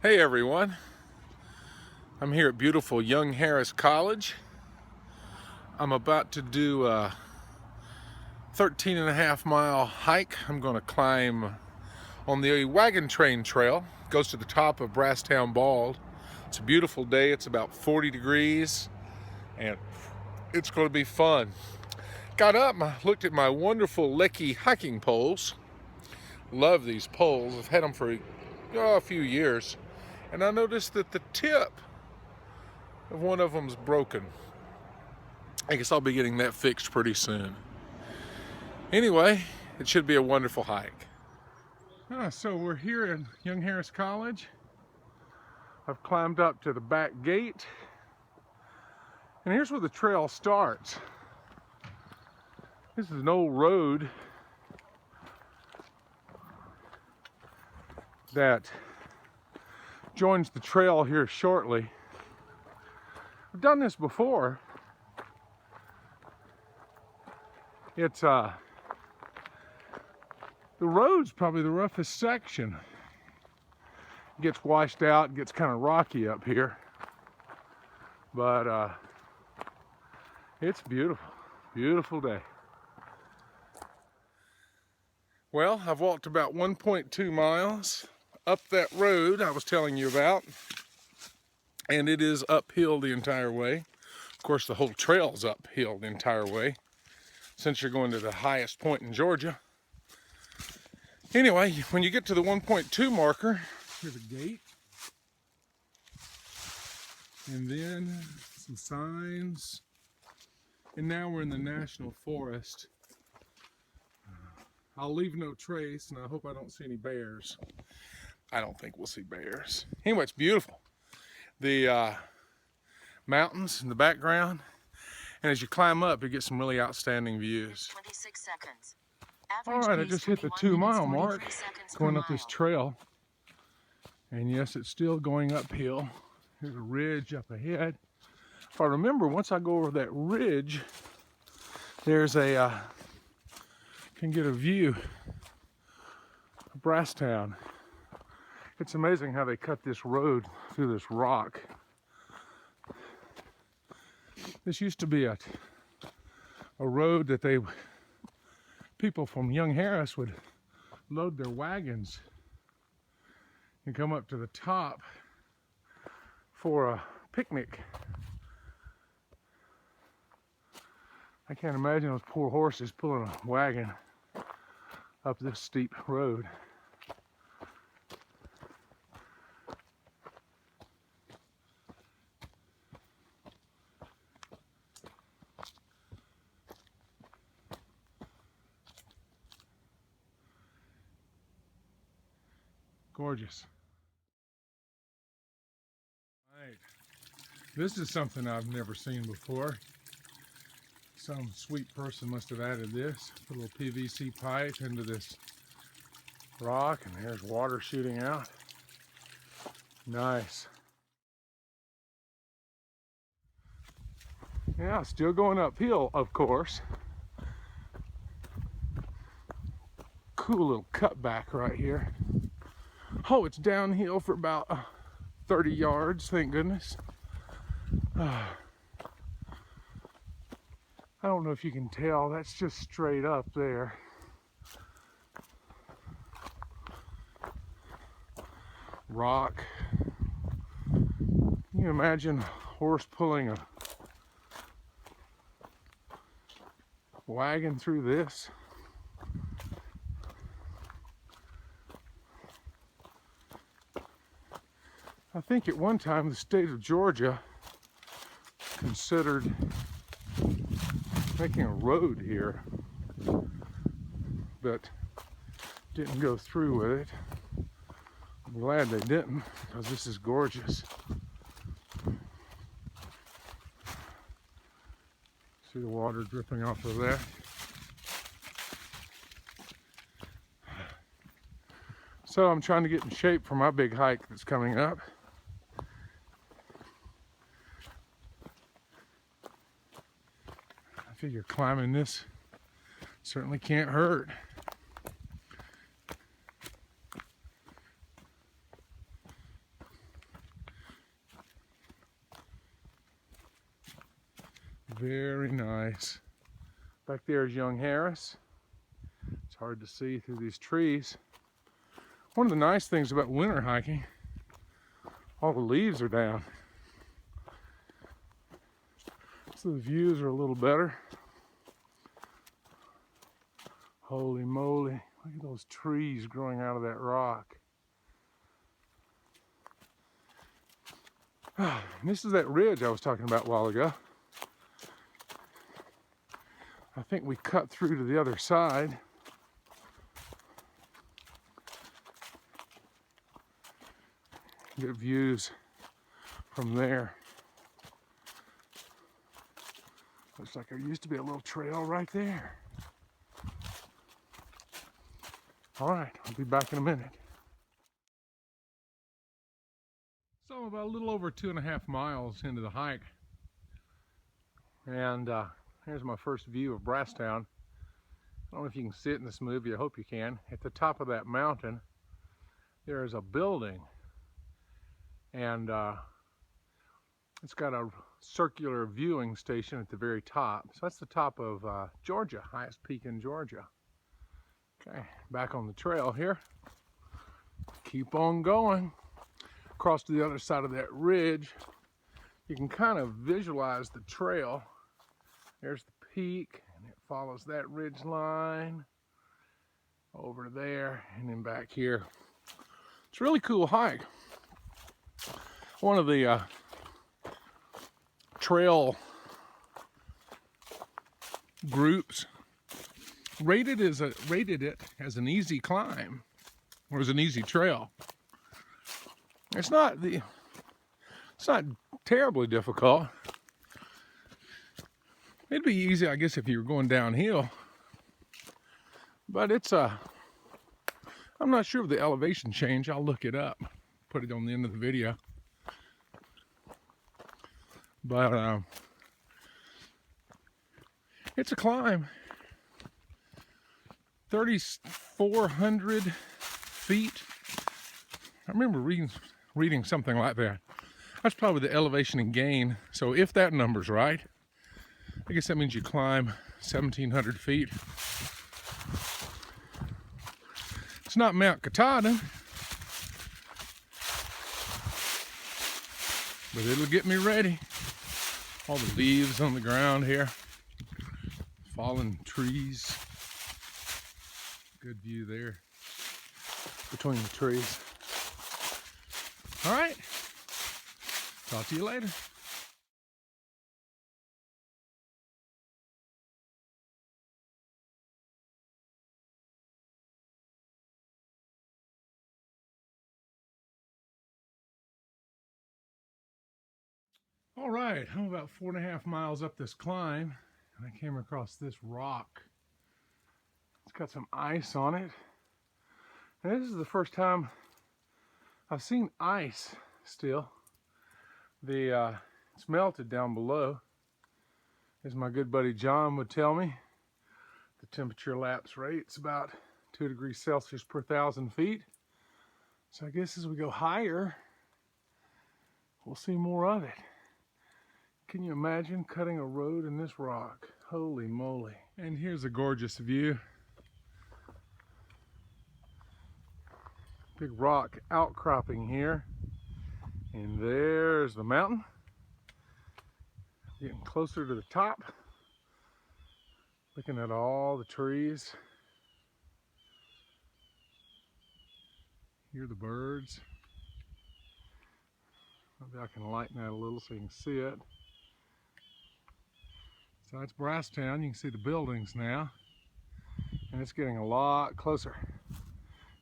Hey everyone, I'm here at beautiful Young Harris College. I'm about to do a 13.5 mile hike. I'm going to climb on the Wagon train trail. It goes to the top of Brasstown Bald. It's a beautiful day. It's about 40 degrees and it's going to be fun. Got up and looked at my wonderful Lecky hiking poles. Love these poles. I've had them for a few years. And I noticed that the tip of one of them's broken. I guess I'll be getting that fixed pretty soon. Anyway, it should be a wonderful hike. So we're here at Young Harris College. I've climbed up to the back gate. And here's where the trail starts. This is an old road that joins the trail here shortly. I've done this before. It's the road's probably the roughest section. It gets washed out, gets kind of rocky up here, but it's beautiful, beautiful day. Well, I've walked about 1.2 miles up that road I was telling you about, and it is uphill the entire way. Of course, the whole trail is uphill the entire way, since you're going to the highest point in Georgia. Anyway, when you get to the 1.2 marker, there's a gate, and then some signs, and now we're in the National Forest. I'll leave no trace, and I hope I don't see any bears. I don't think we'll see bears. Anyway, it's beautiful. The mountains in the background, and as you climb up, you get some really outstanding views. 26 seconds. All right, I just hit the 2 mile mark going up this trail. And yes, it's still going uphill. There's a ridge up ahead. If I remember, once I go over that ridge, there's a, can get a view of Brasstown. It's amazing how they cut this road through this rock. This used to be a road that people from Young Harris would load their wagons and come up to the top for a picnic. I can't imagine those poor horses pulling a wagon up this steep road. Gorgeous. Right. This is something I've never seen before. Some sweet person must have added this. Put a little PVC pipe into this rock, and there's water shooting out. Nice. Yeah, still going uphill, of course. Cool little cutback right here. Oh, it's downhill for about 30 yards, thank goodness. I don't know if you can tell, that's just straight up there. Rock. Can you imagine a horse pulling a wagon through this? I think at one time the state of Georgia considered making a road here, but didn't go through with it. I'm glad they didn't, because this is gorgeous. See the water dripping off of that. So I'm trying to get in shape for my big hike that's coming up. I figure climbing this certainly can't hurt. Very nice. Back there is young Harris. It's hard to see through these trees. One of the nice things about winter hiking, all the leaves are down. So the views are a little better. Holy moly, look at those trees growing out of that rock. And this is that ridge I was talking about a while ago. I think we cut through to the other side. Get views from there. Looks like there used to be a little trail right there. All right, I'll be back in a minute. So I'm about a little over 2.5 miles into the hike. And here's my first view of Brasstown. I don't know if you can see it in this movie, I hope you can. At the top of that mountain, there is a building. And it's got a circular viewing station at the very top. So that's the top of Georgia, highest peak in Georgia. Okay, back on the trail here. Keep on going. Across to the other side of that ridge, you can kind of visualize the trail. There's the peak, and it follows that ridge line over there, and then back here. It's a really cool hike. One of the trail groups rated it as an easy climb, or as an easy trail. It's not terribly difficult. It'd be easy, I guess, if you were going downhill. But it's I'm not sure of the elevation change. I'll look it up, put it on the end of the video. But it's a climb. 3,400 feet. I remember reading something like that. That's probably the elevation and gain. So if that number's right, I guess that means you climb 1,700 feet. It's not Mount Katahdin, but it'll get me ready. All the leaves on the ground here, fallen trees. Good view there between the trees. All right, talk to you later. All right, I'm about 4.5 miles up this climb, and I came across this rock. It's got some ice on it. And this is the first time I've seen ice still. It's melted down below. As my good buddy John would tell me, the temperature lapse rate's about 2 degrees Celsius per 1,000 feet. So I guess as we go higher, we'll see more of it. Can you imagine cutting a road in this rock? Holy moly. And here's a gorgeous view. Big rock outcropping here. And there's the mountain. Getting closer to the top. Looking at all the trees. Hear the birds. Maybe I can lighten that a little so you can see it. So that's Brasstown. You can see the buildings now. And it's getting a lot closer.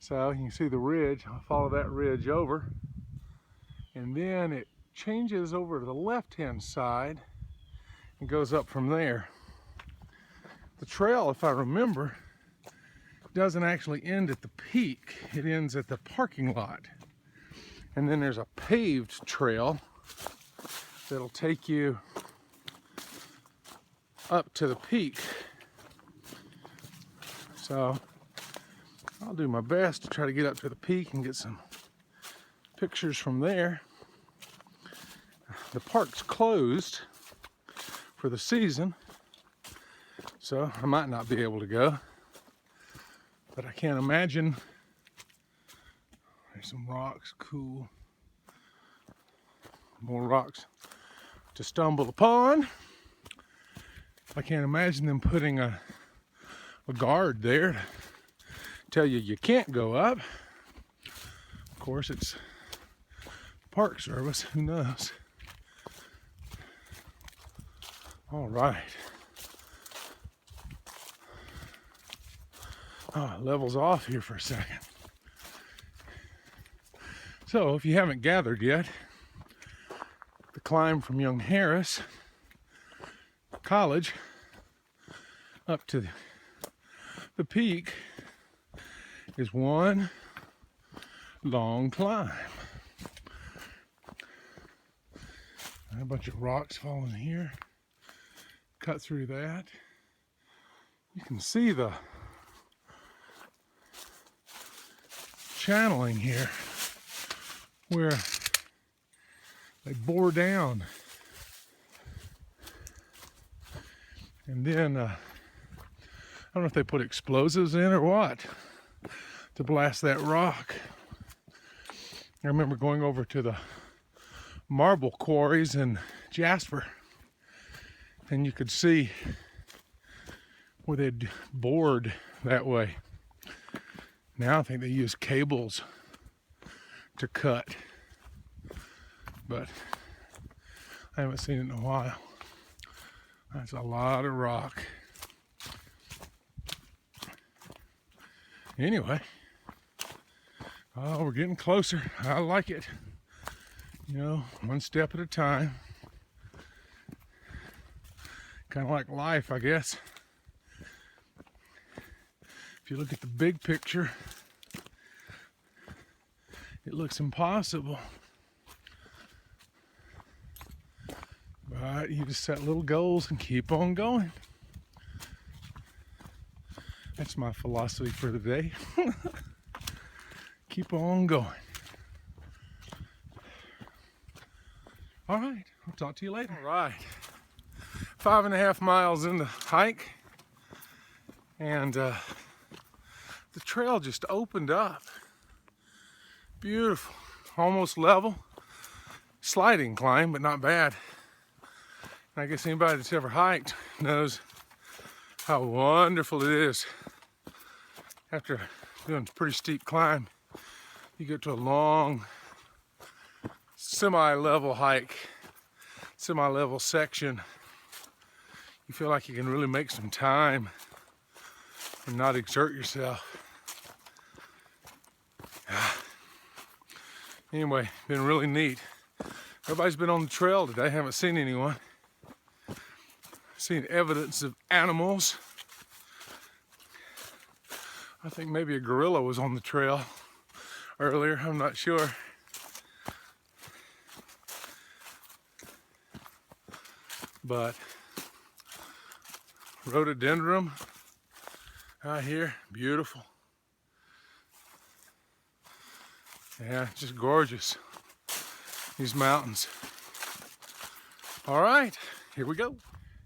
So you can see the ridge. I'll follow that ridge over. And then it changes over to the left-hand side and goes up from there. The trail, if I remember, doesn't actually end at the peak. It ends at the parking lot. And then there's a paved trail that'll take you up to the peak. So I'll do my best to try to get up to the peak and get some pictures from there. The park's closed for the season, so I might not be able to go. But I can't imagine. There's some rocks, cool. More rocks to stumble upon. I can't imagine them putting a guard there to tell you you can't go up. Of course, it's Park Service, who knows? All right. Oh, it levels off here for a second. So, if you haven't gathered yet, the climb from Young Harris College up to the peak is one long climb. A bunch of rocks falling here. Cut through that. You can see the channeling here where they bore down. And then, I don't know if they put explosives in or what to blast that rock. I remember going over to the marble quarries in Jasper, and you could see where they'd bored that way. Now I think they use cables to cut, but I haven't seen it in a while. That's a lot of rock. Anyway, oh, we're getting closer. I like it. You know, one step at a time. Kind of like life, I guess. If you look at the big picture, it looks impossible. But you just set little goals and keep on going. That's my philosophy for the day. Keep on going. All right, I'll talk to you later. All right, 5.5 miles in the hike, and the trail just opened up. Beautiful, almost level, slight incline, but not bad. I guess anybody that's ever hiked knows how wonderful it is. After doing a pretty steep climb, you get to a long, semi-level hike, semi-level section. You feel like you can really make some time and not exert yourself. Anyway, been really neat. Everybody's been on the trail today. Haven't seen anyone. Seen evidence of animals. I think maybe a gorilla was on the trail earlier. I'm not sure. But rhododendron out here, beautiful. Yeah, just gorgeous. These mountains. All right, here we go.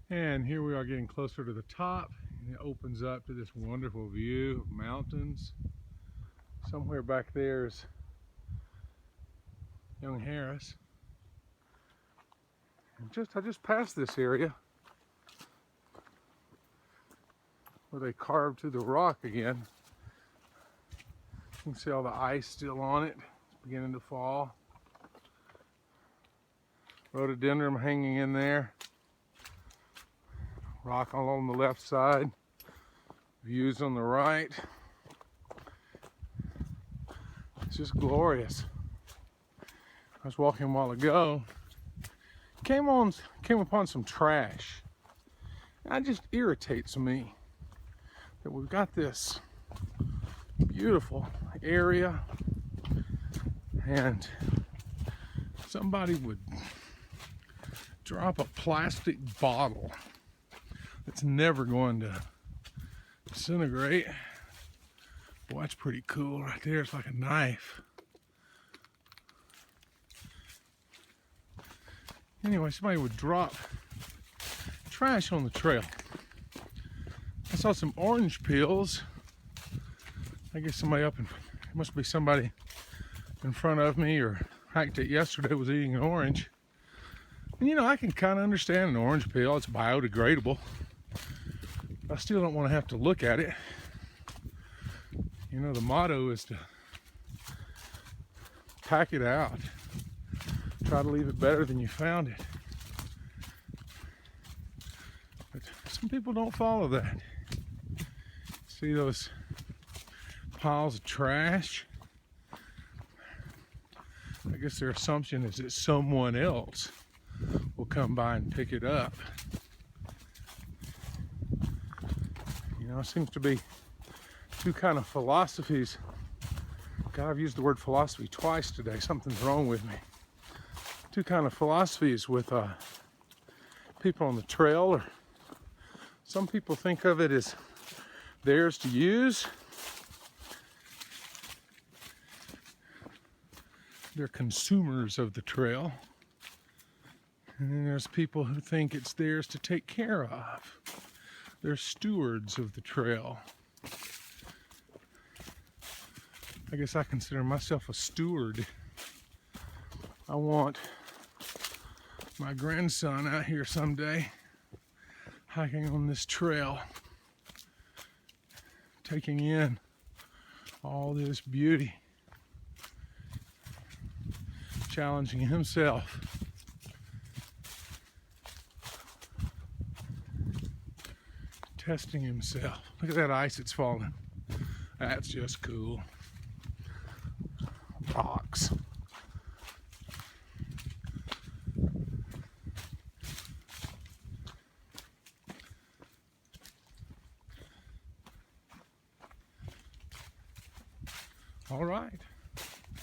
And here we are getting closer to the top. And it opens up to this wonderful view of mountains. Somewhere back there is Young Harris. And I just passed this area where they carved through the rock again. You can see all the ice still on it. It's beginning to fall. Rhododendron hanging in there. Rock all on the left side. Views on the right. It's just glorious. I was walking a while ago. Came upon some trash. That just irritates me that we've got this beautiful area and somebody would drop a plastic bottle that's never going to disintegrate. Boy, that's pretty cool right there. It's like a knife. Anyway, somebody would drop trash on the trail. I saw some orange peels. I guess somebody it must be somebody in front of me or hiked it yesterday was eating an orange. And you know, I can kind of understand an orange peel. It's biodegradable. I still don't want to have to look at it. You know, the motto is to pack it out. Try to leave it better than you found it. But some people don't follow that. See those piles of trash? I guess their assumption is that someone else will come by and pick it up. You know, it seems to be two kind of philosophies. God, I've used the word philosophy twice today. Something's wrong with me. Two kind of philosophies with people on the trail. Or some people think of it as theirs to use. They're consumers of the trail. And then there's people who think it's theirs to take care of. They're stewards of the trail. I guess I consider myself a steward. I want my grandson out here someday hiking on this trail, taking in all this beauty, challenging himself. Testing himself. Look at that ice that's falling. That's just cool. Rocks. All right.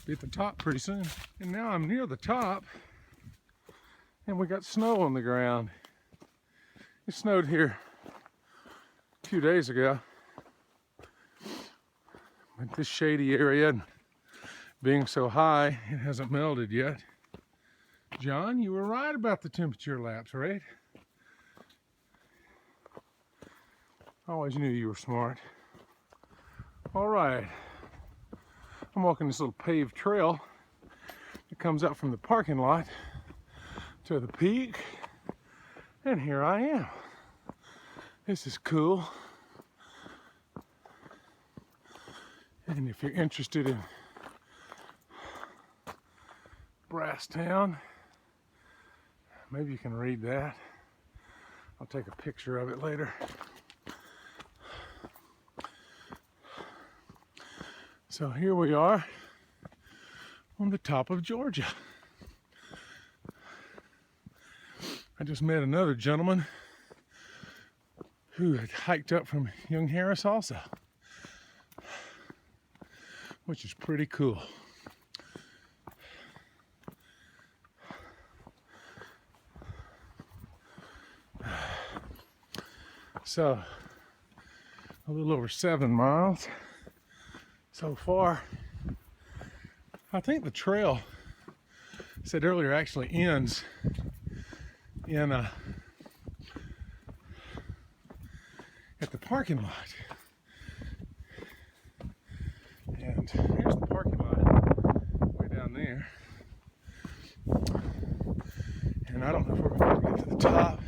Be at the top pretty soon. And now I'm near the top and we got snow on the ground. It snowed here a few days ago. But this shady area, being so high, it hasn't melted yet. John, you were right about the temperature lapse, right? I always knew you were smart. All right. I'm walking this little paved trail that comes out from the parking lot to the peak. And here I am. This is cool. And if you're interested in Brasstown, maybe you can read that. I'll take a picture of it later. So here we are on the top of Georgia. I just met another gentleman who had hiked up from Young Harris also, which is pretty cool. So, a little over 7 miles so far. I think the trail, I said earlier, actually ends in at the parking lot. And here's the parking lot way down there. And I don't know if we're going to get to the top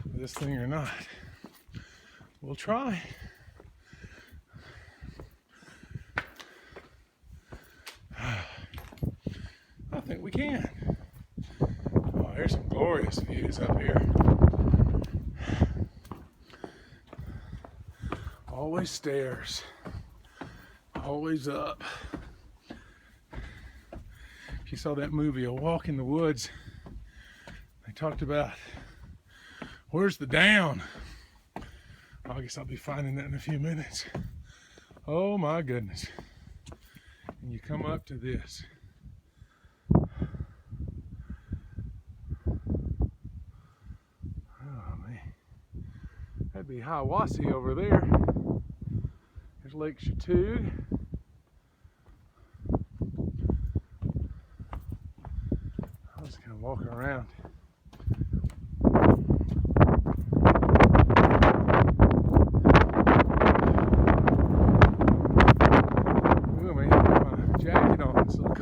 of this thing or not. We'll try. I think we can. Oh, there's some glorious views up here. Always stairs. Always up. If you saw that movie, A Walk in the Woods, they talked about, where's the down? I guess I'll be finding that in a few minutes. Oh my goodness. And you come up to this. Oh man. That'd be Hiawassee over there. There's Lake Chattooga. I'm just gonna walk around.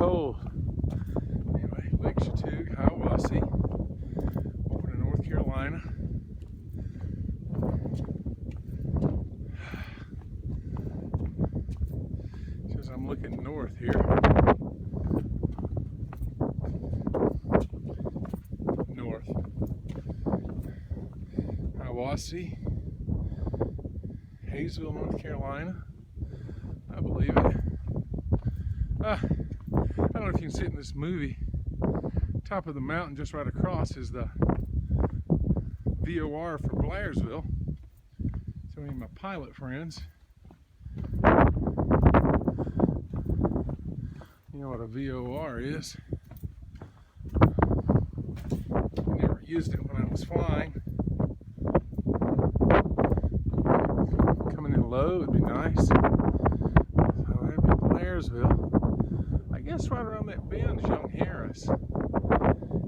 cold. Anyway, Lake Chattooga, Hiawassee, over to North Carolina. As I'm looking north here. North. Hiawassee, Hayesville, North Carolina. I believe it. I don't know if you can see it in this movie. Top of the mountain just right across is the VOR for Blairsville. So any of my pilot friends, you know what a VOR is. I never used it when I was flying. Coming in low would be nice. So that'd be Blairsville. I guess right around that bend is Young Harris.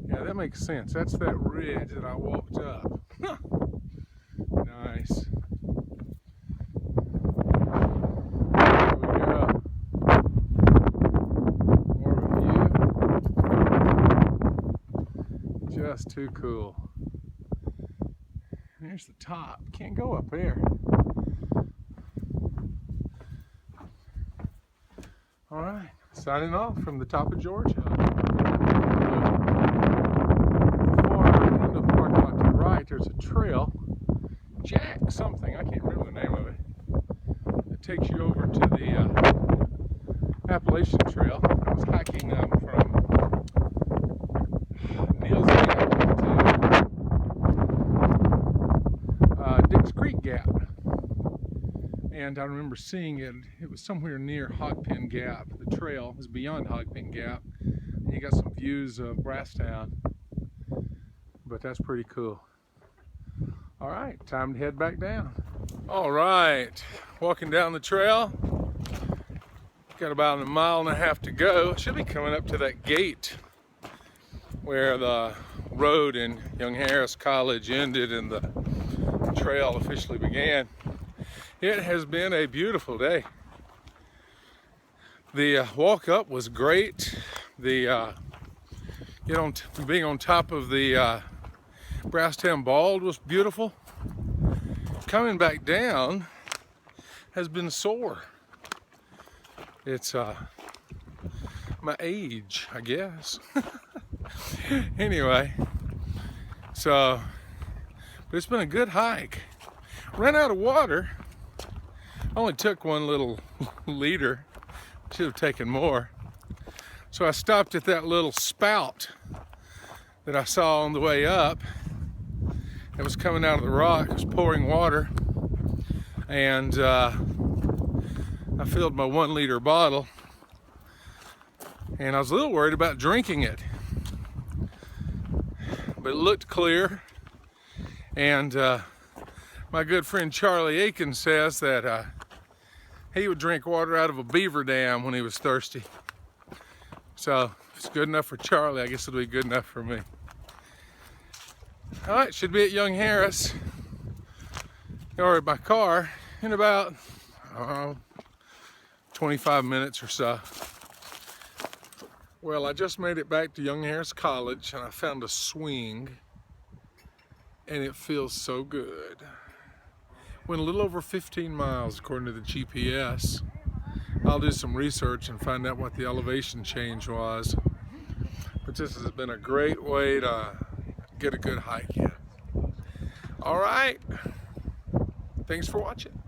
Yeah, that makes sense. That's that ridge that I walked up. Nice. There we go. More of a view. Just too cool. There's the top. Can't go up there. All right, signing off from the top of Georgia. The far end of the parking lot to the right, there's a trail, Jack something, I can't remember the name of it. It takes you over to the Appalachian Trail. I was hiking from Neal's Gap to Dick's Creek Gap. And I remember seeing it, it was somewhere near Hogpen Gap. The trail was beyond Hogpen Gap. And you got some views of Brasstown. But that's pretty cool. All right, time to head back down. All right, walking down the trail. Got about a mile and a half to go. Should be coming up to that gate where the road in Young Harris College ended and the trail officially began. It has been a beautiful day. The walk up was great. The being on top of the Brasstown Bald was beautiful. Coming back down has been sore. It's my age, I guess. Anyway, but it's been a good hike. Ran out of water. Only took one little liter. Should have taken more. So I stopped at that little spout that I saw on the way up. It was coming out of the rock. It was pouring water. And I filled my 1 liter bottle. And I was a little worried about drinking it. But it looked clear. And my good friend Charlie Aiken says that he would drink water out of a beaver dam when he was thirsty. So if it's good enough for Charlie, I guess it'll be good enough for me. All right, should be at Young Harris, or by car, in about 25 minutes or so. Well, I just made it back to Young Harris College and I found a swing and it feels so good. Went a little over 15 miles according to the GPS. I'll do some research and find out what the elevation change was. But this has been a great way to get a good hike in. All right, thanks for watching.